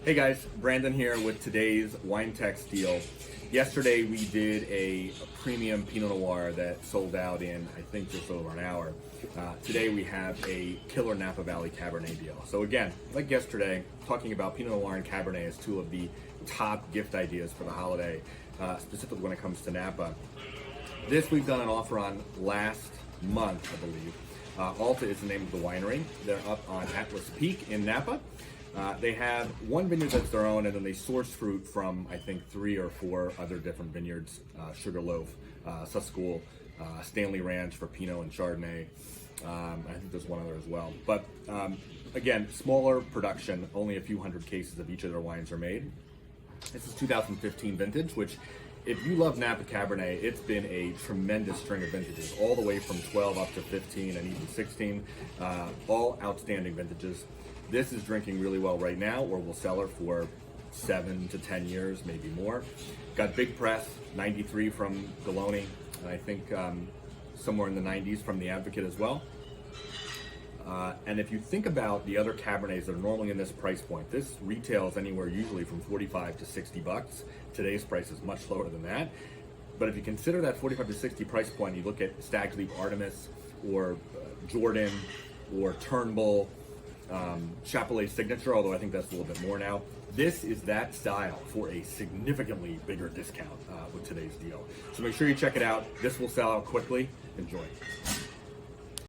Hey guys, Brandon here with today's WineText deal. Yesterday we did a premium Pinot Noir that sold out in, I think, just over an hour. Today we have a killer Napa Valley Cabernet deal. So again, like yesterday, talking about Pinot Noir and Cabernet as two of the top gift ideas for the holiday, specifically when it comes to Napa. This we've done an offer on last month, I believe. Alta is the name of the winery. They're up on Atlas Peak in Napa. They have one vineyard that's their own, and then they source fruit from, I think, 3 or 4 other different vineyards, Sugarloaf, Susquehanna, Stanley Ranch for Pinot and Chardonnay. I think there's one other as well. But again, smaller production, only a few hundred cases of each of their wines are made. This is 2015 vintage, which if you love Napa Cabernet, it's been a tremendous string of vintages, all the way from 12 up to 15 and even 16, all outstanding vintages. This is drinking really well right now, or will sell her for 7 to 10 years, maybe more. Got big press, 93 from Galloni, and I think somewhere in the 90s from the Advocate as well. And if you think about the other Cabernets that are normally in this price point, this retails anywhere usually from 45 to 60 bucks. Today's price is much lower than that. But if you consider that 45 to 60 price point, you look at Stag's Leap Artemis or Jordan or Turnbull, Chapelet Signature, although I think that's a little bit more now. This is that style for a significantly bigger discount with today's deal. So make sure you check it out. This will sell out quickly. Enjoy.